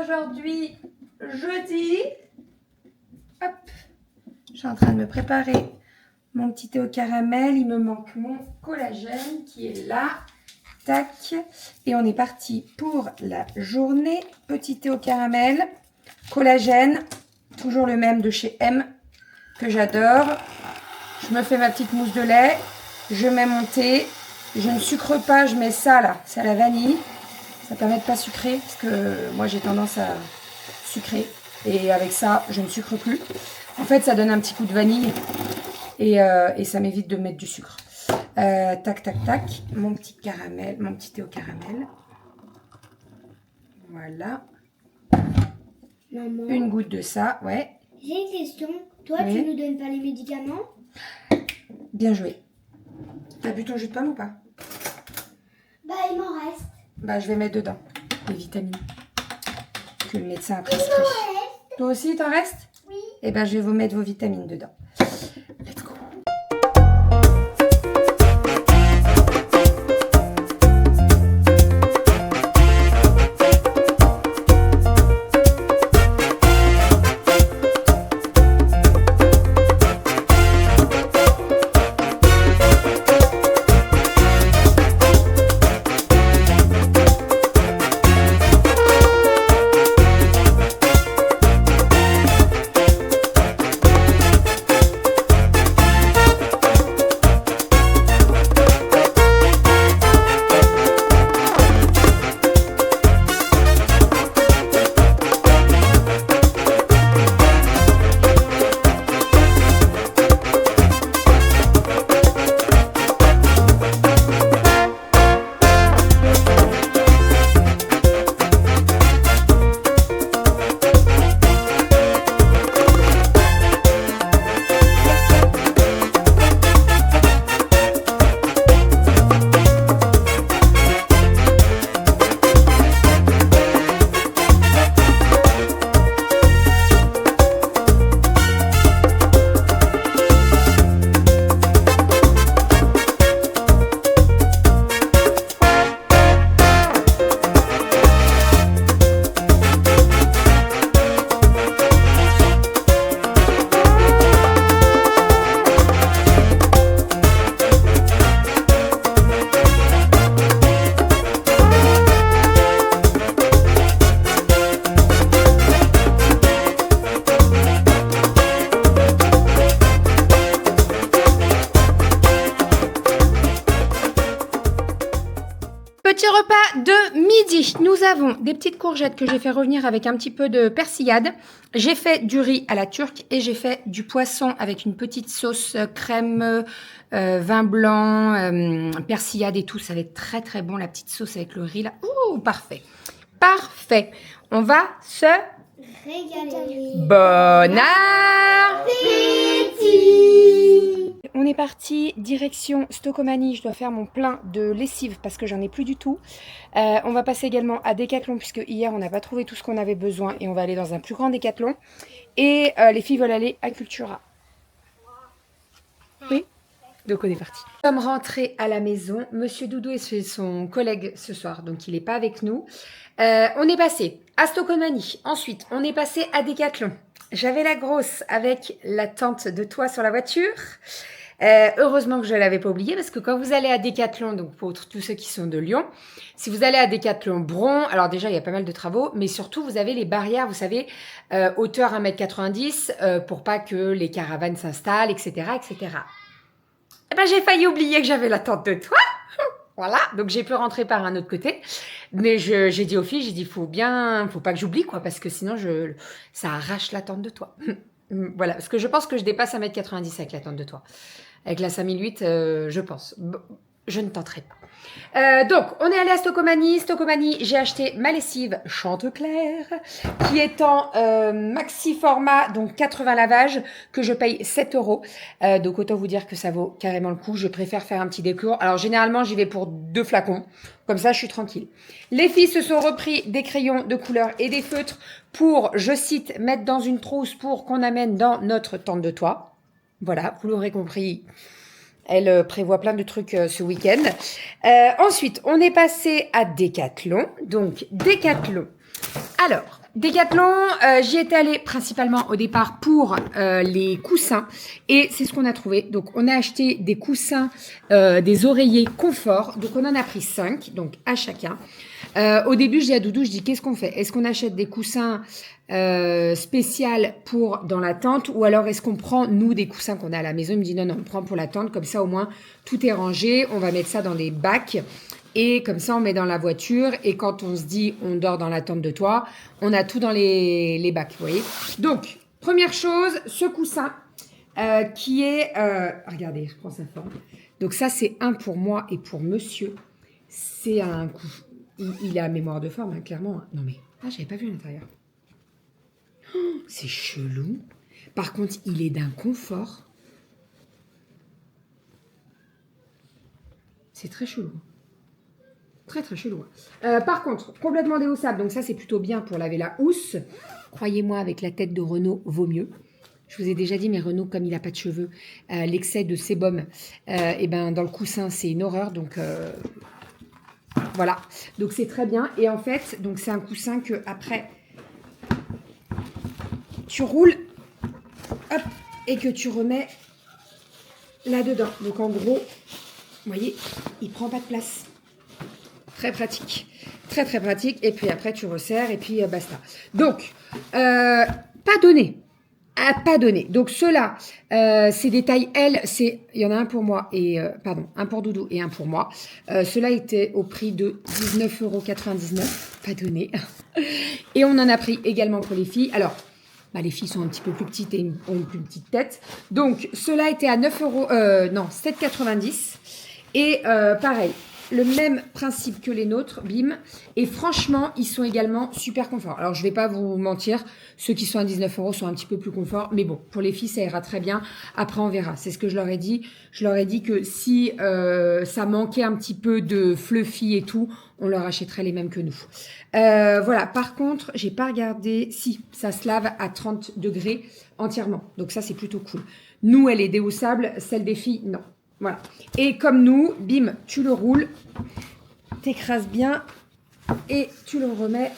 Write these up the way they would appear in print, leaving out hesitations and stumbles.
aujourd'hui jeudi. Hop. Je suis en train de me préparer mon petit thé au caramel. Il me manque mon collagène qui est là. Tac. Et on est parti pour la journée. Petit thé au caramel. Collagène. Toujours le même de chez M que j'adore. Je me fais ma petite mousse de lait. Je mets mon thé. Je ne sucre pas. Je mets ça là. C'est à la vanille. Ça permet de pas sucrer parce que moi j'ai tendance à sucrer. Et avec ça, je ne sucre plus. En fait, ça donne un petit coup de vanille. Et ça m'évite de mettre du sucre. Tac, tac, tac. Mon petit caramel. Mon petit thé au caramel. Voilà. Maman, Une goutte de ça. Ouais. j'ai une question. Toi, Oui. tu nous donnes pas les médicaments? Bien joué. T'as bu ton jus de pomme ou pas? Bah, il m'en reste. Bah, je vais mettre dedans les vitamines que le médecin a Il prescrit. m'en reste. Toi aussi, il t'en reste? Oui. Eh ben, je vais vous mettre vos vitamines dedans. Let's go. Petit repas de midi. Nous avons des petites courgettes que j'ai fait revenir avec un petit peu de persillade. J'ai fait du riz à la turque et j'ai fait du poisson avec une petite sauce crème, vin blanc, persillade et tout. Ça va être très très bon la petite sauce avec le riz là. Ouh, parfait. Parfait. On va se... Régalé. Bon Appétit. On est parti direction Stocomanie. Je dois faire mon plein de lessive parce que j'en ai plus du tout. On va passer également à Decathlon puisque hier on n'a pas trouvé tout ce qu'on avait besoin et on va aller dans un plus grand Decathlon. Et les filles veulent aller à Cultura. Oui, donc on est parti. Nous sommes rentrés à la maison. Monsieur Doudou est chez son collègue ce soir, donc il n'est pas avec nous. On est passé à Stocomanie. Ensuite, on est passé à Decathlon. J'avais la grosse avec la tente de toit sur la voiture. Heureusement que je ne l'avais pas oublié parce que quand vous allez à Decathlon, donc pour tous ceux qui sont de Lyon, si vous allez à Decathlon Bron, alors déjà il y a pas mal de travaux, mais surtout vous avez les barrières, vous savez, hauteur 1,90 m pour pas que les caravanes s'installent, etc. etc. Eh ben, j'ai failli oublier que j'avais la tente de toit. Voilà, donc j'ai pu rentrer par un autre côté. Mais j'ai dit aux filles, j'ai dit, faut pas que j'oublie, quoi, parce que sinon, ça arrache la tente de toit. Voilà, parce que je pense que je dépasse 1,90 m avec la tente de toit. Avec la 5008, je pense. Je ne tenterai pas. Donc, on est allé à Stocomanie. Stocomanie, j'ai acheté ma lessive Chanteclair, qui est en maxi format, donc 80 lavages, que je paye 7 €. Donc, autant vous dire que ça vaut carrément le coup. Je préfère faire un petit décours. Alors, généralement, j'y vais pour 2 flacons. Comme ça, je suis tranquille. Les filles se sont repris des crayons de couleur et des feutres pour, je cite, mettre dans une trousse pour qu'on amène dans notre tente de toit. Voilà, vous l'aurez compris. Elle prévoit plein de trucs ce week-end. Ensuite, on est passé à Decathlon. Donc, Decathlon. Alors, Decathlon, j'y étais allée principalement au départ pour les coussins et c'est ce qu'on a trouvé. Donc on a acheté des coussins, des oreillers confort. Donc on en a pris 5, donc à chacun. Au début, je dis à Doudou, je dis qu'est-ce qu'on fait? Est-ce qu'on achète des coussins spécial pour dans la tente ou alors est-ce qu'on prend nous des coussins qu'on a à la maison? Il me dit non, on prend pour la tente, comme ça au moins tout est rangé, on va mettre ça dans des bacs. Et comme ça, on met dans la voiture. Et quand on se dit, on dort dans la tente de toi, on a tout dans les bacs, vous voyez. Donc, première chose, ce coussin qui est... regardez, je prends sa forme. Donc ça, c'est un pour moi et pour monsieur. C'est un coup... Il a mémoire de forme, hein, clairement. Non mais... Ah, j'avais pas vu à l'intérieur. Oh, c'est chelou. Par contre, il est d'un confort. C'est très chelou. Très très chelou. Par contre, complètement déhaussable, donc ça c'est plutôt bien pour laver la housse. Croyez-moi, avec la tête de Renault, vaut mieux. Je vous ai déjà dit, mais Renault, comme il n'a pas de cheveux, l'excès de sébum, et ben, dans le coussin, c'est une horreur. Donc voilà, donc c'est très bien. Et en fait, donc c'est un coussin que après tu roules, hop, et que tu remets là-dedans. Donc en gros, vous voyez, il prend pas de place. Très pratique. Très, très pratique. Et puis après, tu resserres et puis basta. Donc, pas donné. Pas donné. Donc, ceux-là, c'est des tailles L. Il y en a un pour moi et... pardon, un pour Doudou et un pour moi. Ceux-là étaient au prix de 19,99 €. Pas donné. Et on en a pris également pour les filles. Alors, bah, les filles sont un petit peu plus petites et ont une plus petite tête. Donc, ceux-là étaient à 7,90 €. Et pareil, le même principe que les nôtres, bim. Et franchement, ils sont également super confort. Alors, je ne vais pas vous mentir, ceux qui sont à 19 € sont un petit peu plus confort. Mais bon, pour les filles, ça ira très bien. Après, on verra. C'est ce que je leur ai dit. Je leur ai dit que si ça manquait un petit peu de fluffy et tout, on leur achèterait les mêmes que nous. Voilà. Par contre, j'ai pas regardé. Si, ça se lave à 30 degrés entièrement. Donc ça, c'est plutôt cool. Nous, elle est déhaussable. Celle des filles, non. Voilà. Et comme nous, bim, tu le roules, t'écrases bien et tu le remets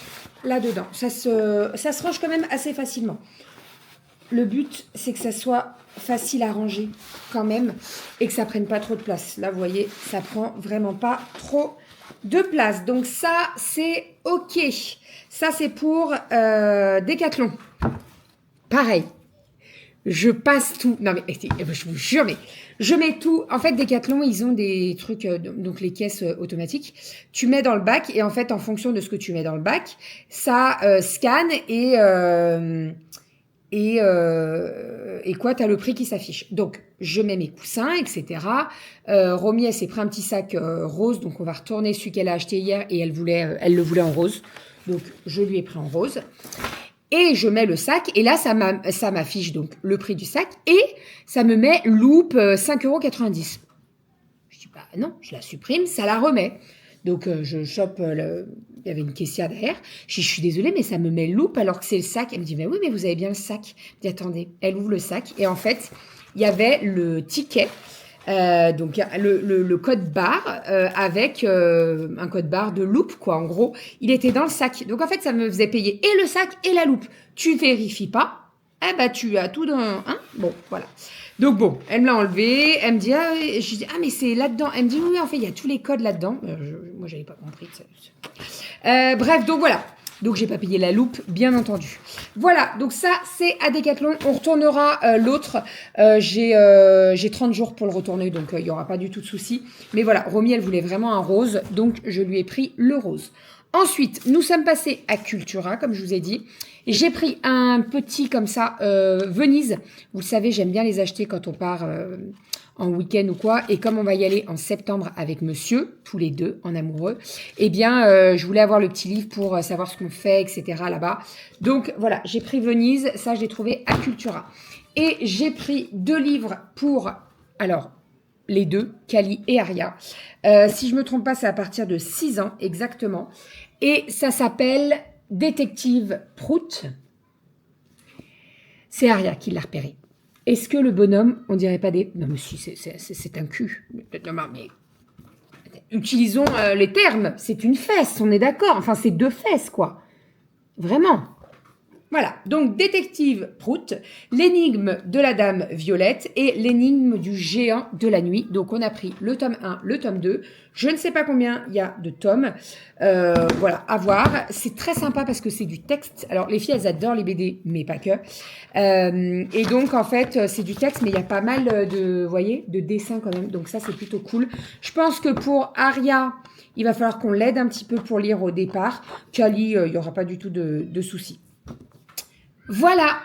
là-dedans. Ça se range quand même assez facilement. Le but, c'est que ça soit facile à ranger quand même et que ça prenne pas trop de place. Là, vous voyez, ça prend vraiment pas trop de place. Donc ça, c'est OK. Ça, c'est pour Decathlon. Pareil. Je passe tout. Non, mais je vous jure, mais je mets tout. En fait, Decathlon, ils ont des trucs, donc les caisses automatiques. Tu mets dans le bac et en fait, en fonction de ce que tu mets dans le bac, ça scanne et quoi, tu as le prix qui s'affiche. Donc, je mets mes coussins, etc. Romy, elle s'est pris un petit sac rose, donc on va retourner celui qu'elle a acheté hier et elle le voulait en rose. Donc, je lui ai pris en rose. Et je mets le sac, et là, ça m'affiche donc le prix du sac, et ça me met loupe 5,90 €. Je dis, bah non, je la supprime, ça la remet. Donc, je chope, il y avait une caissière derrière. Je dis, je suis désolée, mais ça me met loupe alors que c'est le sac. Elle me dit, mais oui, mais vous avez bien le sac. Je dis, attendez, elle ouvre le sac, et en fait, il y avait le ticket. Donc le code barre avec un code barre de loupe, quoi. En gros, il était dans le sac. Donc en fait, ça me faisait payer et le sac et la loupe. Tu vérifies pas, eh ben tu as tout dans... Hein, bon, voilà. Donc bon, elle me l'a enlevé. Elle me dit, je dis, mais c'est là-dedans. Elle me dit, oui, en fait, il y a tous les codes là-dedans. Moi, j'avais pas compris. Bref, donc voilà. Donc, j'ai pas payé la loupe, bien entendu. Voilà, donc ça, c'est à Decathlon. On retournera l'autre. J'ai 30 jours pour le retourner, donc il n'y aura pas du tout de souci. Mais voilà, Romy, elle voulait vraiment un rose, donc je lui ai pris le rose. Ensuite, nous sommes passés à Cultura, comme je vous ai dit. J'ai pris un petit, comme ça, Venise. Vous le savez, j'aime bien les acheter quand on part... en week-end ou quoi, et comme on va y aller en septembre avec monsieur, tous les deux, en amoureux, eh bien, je voulais avoir le petit livre pour savoir ce qu'on fait, etc. là-bas. Donc, voilà, j'ai pris Venise, ça, je l'ai trouvé à Cultura. Et j'ai pris 2 livres pour, alors, les deux, Cali et Aria. Si je me trompe pas, c'est à partir de 6 ans, exactement. Et ça s'appelle Détective Prout. C'est Aria qui l'a repéré. Est-ce que le bonhomme, on dirait pas des... Non, mais si, c'est un cul. Non, mais... Utilisons les termes. C'est une fesse, on est d'accord. Enfin, c'est 2 fesses, quoi. Vraiment. Voilà, donc détective Prout, l'énigme de la dame Violette et l'énigme du géant de la nuit. Donc on a pris le tome 1, le tome 2. Je ne sais pas combien il y a de tomes. Voilà, à voir. C'est très sympa parce que c'est du texte. Alors les filles, elles adorent les BD, mais pas que. Et donc en fait, c'est du texte, mais il y a pas mal de, vous voyez, de dessins quand même. Donc ça, c'est plutôt cool. Je pense que pour Aria, il va falloir qu'on l'aide un petit peu pour lire au départ. Kali, il n'y aura pas du tout de soucis. Voilà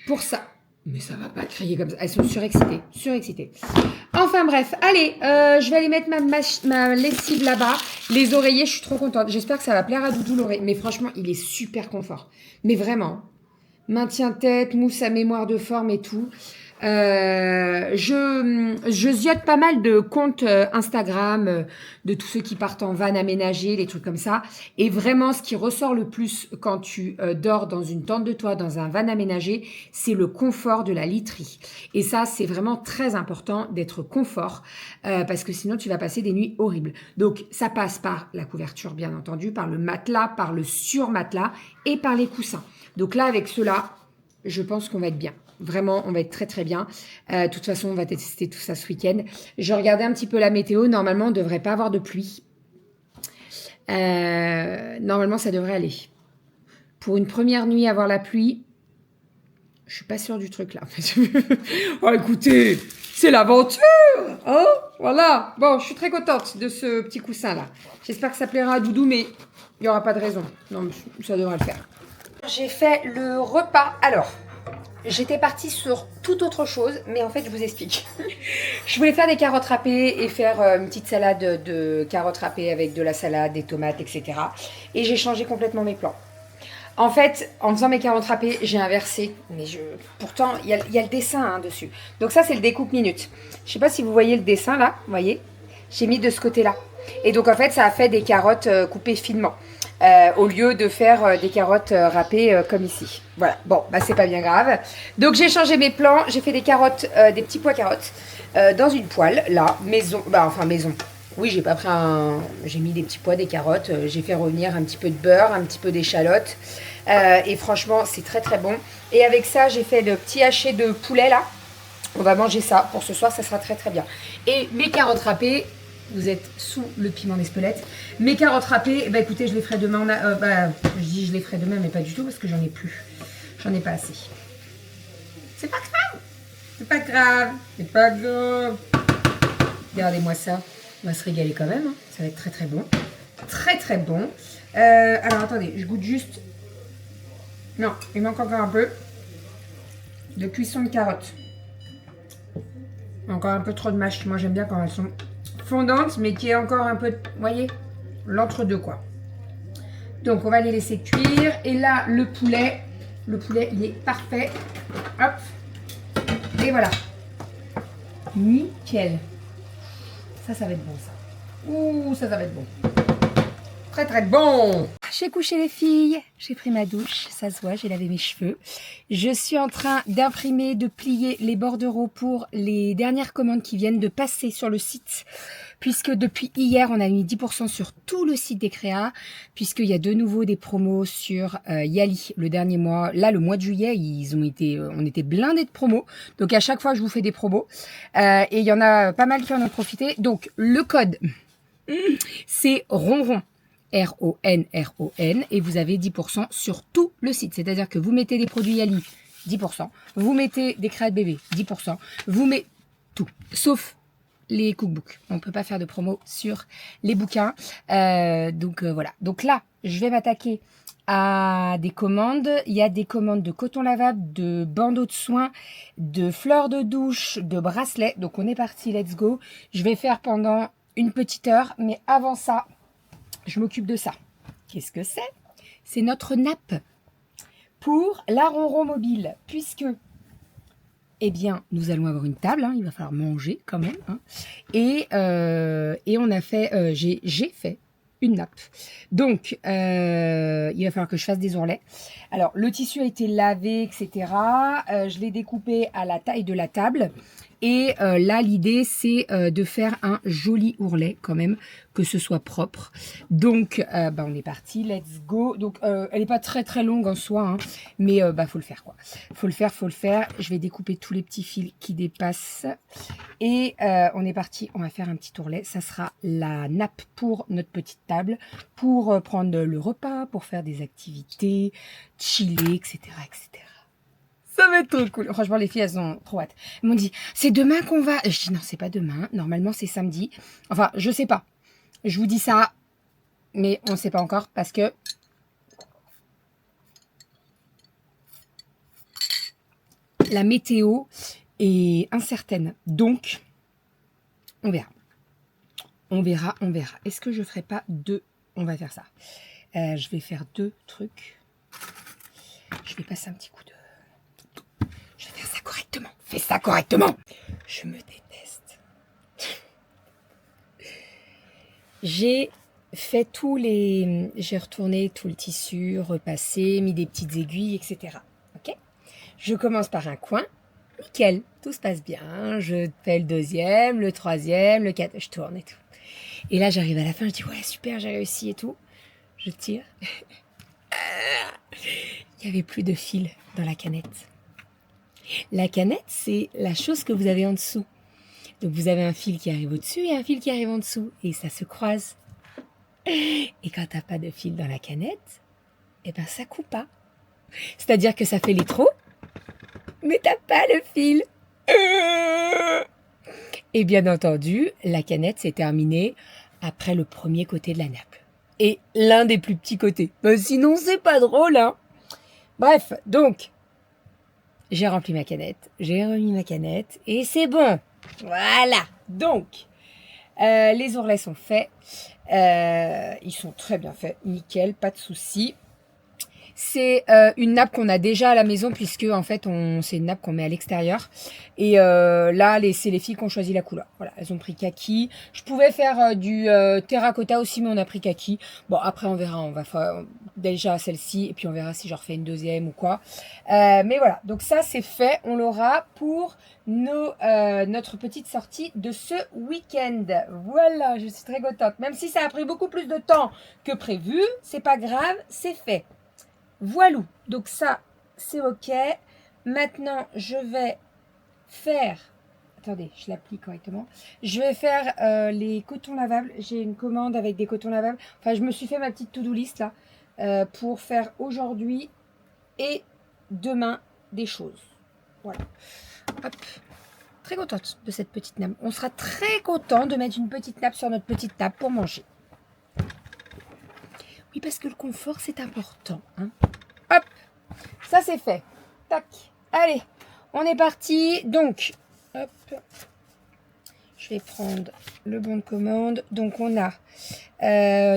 pour ça. Mais ça va pas crier comme ça. Elles sont surexcitées. Surexcitées. Enfin bref, allez, je vais aller mettre ma lessive là-bas. Les oreillers, je suis trop contente. J'espère que ça va plaire à Doudou l'oreiller. Mais franchement, il est super confort. Mais vraiment. Maintien tête, mousse à mémoire de forme et tout. Je ziote pas mal de comptes Instagram de tous ceux qui partent en van aménagée, les trucs comme ça. Et vraiment, ce qui ressort le plus quand tu dors dans une tente de toit, dans un van aménagé, c'est le confort de la literie. Et ça, c'est vraiment très important d'être confort parce que sinon, tu vas passer des nuits horribles. Donc, ça passe par la couverture, bien entendu, par le matelas, par le surmatelas et par les coussins. Donc là, avec cela, je pense qu'on va être bien. Vraiment, on va être très très bien. De toute façon, on va tester tout ça ce week-end. Je regardais un petit peu la météo. Normalement, on ne devrait pas avoir de pluie. Normalement, ça devrait aller. Pour une première nuit, avoir la pluie, je suis pas sûre du truc là. Oh, écoutez, c'est l'aventure, hein? Voilà. Bon, je suis très contente de ce petit coussin là. J'espère que ça plaira à Doudou, mais il n'y aura pas de raison. Non, ça devrait le faire. J'ai fait le repas. Alors, j'étais partie sur toute autre chose, mais en fait, je vous explique. Je voulais faire des carottes râpées et faire une petite salade de carottes râpées avec de la salade, des tomates, etc. Et j'ai changé complètement mes plans. En fait, en faisant mes carottes râpées, j'ai inversé. Mais pourtant, il y a le dessin hein, dessus. Donc ça, c'est le découpe minute. Je ne sais pas si vous voyez le dessin là. Vous voyez? J'ai mis de ce côté-là. Et donc, en fait, ça a fait des carottes coupées finement. Au lieu de faire des carottes râpées comme ici. Voilà, bon, bah c'est pas bien grave. Donc j'ai changé mes plans, j'ai fait des carottes, des petits pois carottes dans une poêle, là, maison, enfin maison. Oui, j'ai pas pris j'ai mis des petits pois, des carottes, j'ai fait revenir un petit peu de beurre, un petit peu d'échalote. Et franchement, c'est très très bon. Et avec ça, j'ai fait le petit haché de poulet là. On va manger ça pour ce soir, ça sera très très bien. Et mes carottes râpées, vous êtes sous le piment d'Espelette. Mes carottes râpées, bah écoutez, je les ferai demain. Je dis je les ferai demain, mais pas du tout parce que j'en ai plus. J'en ai pas assez. C'est pas grave. C'est pas grave. C'est pas grave. Regardez-moi ça. On va se régaler quand même. Hein. Ça va être très très bon. Très très bon. Alors attendez, je goûte juste. Non, il manque encore un peu de cuisson de carottes. Encore un peu trop de mâche. Moi j'aime bien quand elles sont fondante mais qui est encore un peu, vous voyez, l'entre-deux quoi. Donc on va les laisser cuire et là le poulet il est parfait. Hop. Et voilà. Nickel. Ça va être bon ça. Ouh, ça va être bon. Très très bon. J'ai couché les filles, j'ai pris ma douche, ça se voit, j'ai lavé mes cheveux. Je suis en train d'imprimer, de plier les bordereaux pour les dernières commandes qui viennent de passer sur le site. Puisque depuis hier, on a mis 10% sur tout le site des créas. Puisqu'il y a de nouveau des promos sur Yali le dernier mois. Là, le mois de juillet, on était blindés de promos. Donc à chaque fois, je vous fais des promos. Et il y en a pas mal qui en ont profité. Donc le code, c'est ronron. RON, et vous avez 10% sur tout le site. C'est-à-dire que vous mettez des produits Yali, 10%. Vous mettez des créas de bébé, 10%. Vous mettez tout, sauf les cookbooks. On ne peut pas faire de promo sur les bouquins. Donc voilà. Donc là, je vais m'attaquer à des commandes. Il y a des commandes de coton lavable, de bandeaux de soins, de fleurs de douche, de bracelets. Donc on est parti, let's go. Je vais faire pendant une petite heure, mais avant ça, je m'occupe de ça. Qu'est-ce que c'est? C'est notre nappe pour la ronron mobile, puisque, eh bien, nous allons avoir une table, hein, il va falloir manger quand même, hein, et on a fait, j'ai fait une nappe. Donc, il va falloir que je fasse des ourlets. Alors, le tissu a été lavé, etc. Je l'ai découpé à la taille de la table. Et là, l'idée, c'est de faire un joli ourlet quand même, que ce soit propre. Donc, on est parti, let's go. Donc, elle n'est pas très très longue en soi, hein, mais faut le faire quoi. Faut le faire. Je vais découper tous les petits fils qui dépassent. Et on est parti, on va faire un petit ourlet. Ça sera la nappe pour notre petite table, pour prendre le repas, pour faire des activités, chiller, etc., etc. Ça va être trop cool. Franchement, les filles, elles ont trop hâte. Elles m'ont dit, c'est demain qu'on va. Je dis, non, c'est pas demain. Normalement, c'est samedi. Enfin, je sais pas. Je vous dis ça, mais on ne sait pas encore parce que la météo est incertaine. Donc, on verra. On verra. Est-ce que je ferai pas deux? On va faire ça. Je vais faire deux trucs. Je vais passer un petit coup de... Je vais faire ça correctement. Fais ça correctement. Je me déteste. J'ai retourné tout le tissu, repassé, mis des petites aiguilles, etc. Ok? Je commence par un coin. Nickel, tout se passe bien. Je fais le deuxième, le troisième, le quatrième. Je tourne et tout. Et là, j'arrive à la fin, je dis ouais, super, j'ai réussi et tout. Je tire. Il n'y avait plus de fil dans la canette. La canette, c'est la chose que vous avez en dessous. Donc, vous avez un fil qui arrive au-dessus et un fil qui arrive en dessous. Et ça se croise. Et quand tu n'as pas de fil dans la canette, eh ben, ça coupe pas. C'est-à-dire que ça fait les trous, mais tu n'as pas le fil. Et bien entendu, la canette s'est terminée après le premier côté de la nappe. Et l'un des plus petits côtés. Ben, sinon, c'est pas drôle, hein. Bref, donc, j'ai rempli ma canette, j'ai remis ma canette, et c'est bon. Voilà. Donc, les ourlets sont faits. Ils sont très bien faits. Nickel, pas de souci. C'est une nappe qu'on a déjà à la maison puisque en fait c'est une nappe qu'on met à l'extérieur. Et là, c'est les filles qui ont choisi la couleur. Voilà, elles ont pris kaki. Je pouvais faire du terracotta aussi, mais on a pris kaki. Bon, après on verra. On va faire déjà celle-ci et puis on verra si je refais une deuxième ou quoi. Mais voilà, donc ça c'est fait. On l'aura pour notre petite sortie de ce week-end. Voilà, je suis très contente. Même si ça a pris beaucoup plus de temps que prévu, c'est pas grave, c'est fait. Voilà, donc ça, c'est OK. Maintenant, je vais faire... Attendez, je l'applique correctement. Je vais faire les cotons lavables. J'ai une commande avec des cotons lavables. Enfin, je me suis fait ma petite to-do list là pour faire aujourd'hui et demain des choses. Voilà. Hop. Très contente de cette petite nappe. On sera très content de mettre une petite nappe sur notre petite table pour manger. Oui, parce que le confort, c'est important. Hein. Hop, ça c'est fait. Tac. Allez, on est parti. Donc, hop, je vais prendre le bon de commande. Donc, on a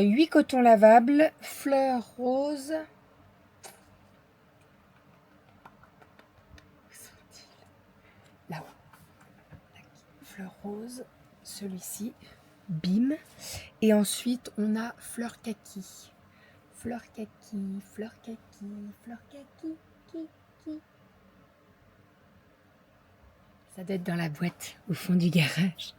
8 cotons lavables, fleurs roses. Où sont-ils? Là-haut. Fleurs roses, celui-ci. Bim. Et ensuite, on a fleurs kaki. Fleur kaki, fleur kaki, fleur kaki, kiki. Ça doit être dans la boîte au fond du garage.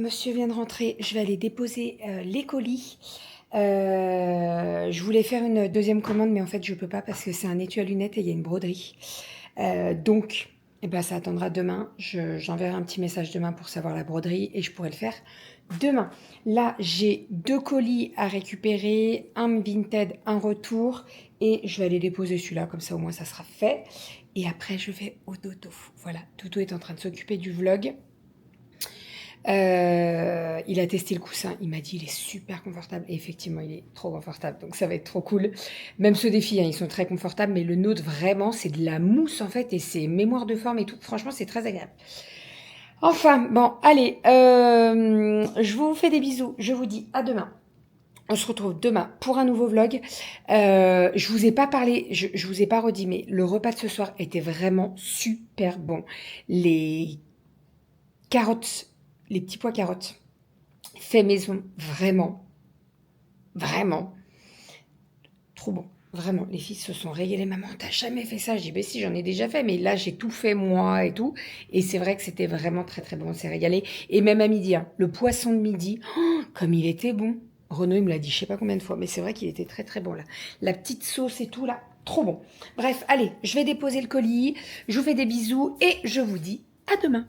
monsieur vient de rentrer. Je vais aller déposer les colis. Je voulais faire une deuxième commande, mais en fait, je peux pas parce que c'est un étui à lunettes et il y a une broderie. Donc, eh ben, ça attendra demain. J'enverrai un petit message demain pour savoir la broderie et je pourrai le faire demain. Là, j'ai 2 colis à récupérer, un Vinted, un retour, et je vais aller déposer celui-là, comme ça au moins ça sera fait. Et après, je vais au dodo. Voilà, Dodo est en train de s'occuper du vlog. Il a testé le coussin, il m'a dit il est super confortable et effectivement il est trop confortable, donc ça va être trop cool. Même ceux des filles, hein, ils sont très confortables, mais le nôtre vraiment c'est de la mousse en fait et c'est mémoire de forme et tout, franchement c'est très agréable. Enfin bon allez, je vous fais des bisous, je vous dis à demain. On se retrouve demain pour un nouveau vlog. Je vous ai pas parlé, je vous ai pas redit, mais le repas de ce soir était vraiment super bon. Les carottes, les petits pois carottes, fait maison, vraiment, vraiment, trop bon. Vraiment, les filles se sont régalées. Maman, t'as jamais fait ça? Je dis, ben si, j'en ai déjà fait, mais là, j'ai tout fait moi et tout. Et c'est vrai que c'était vraiment très, très bon. On s'est régalé. Et même à midi, hein, le poisson de midi, oh, comme il était bon. Renaud, il me l'a dit, je sais pas combien de fois, mais c'est vrai qu'il était très, très bon là. La petite sauce et tout là, trop bon. Bref, allez, je vais déposer le colis. Je vous fais des bisous et je vous dis à demain.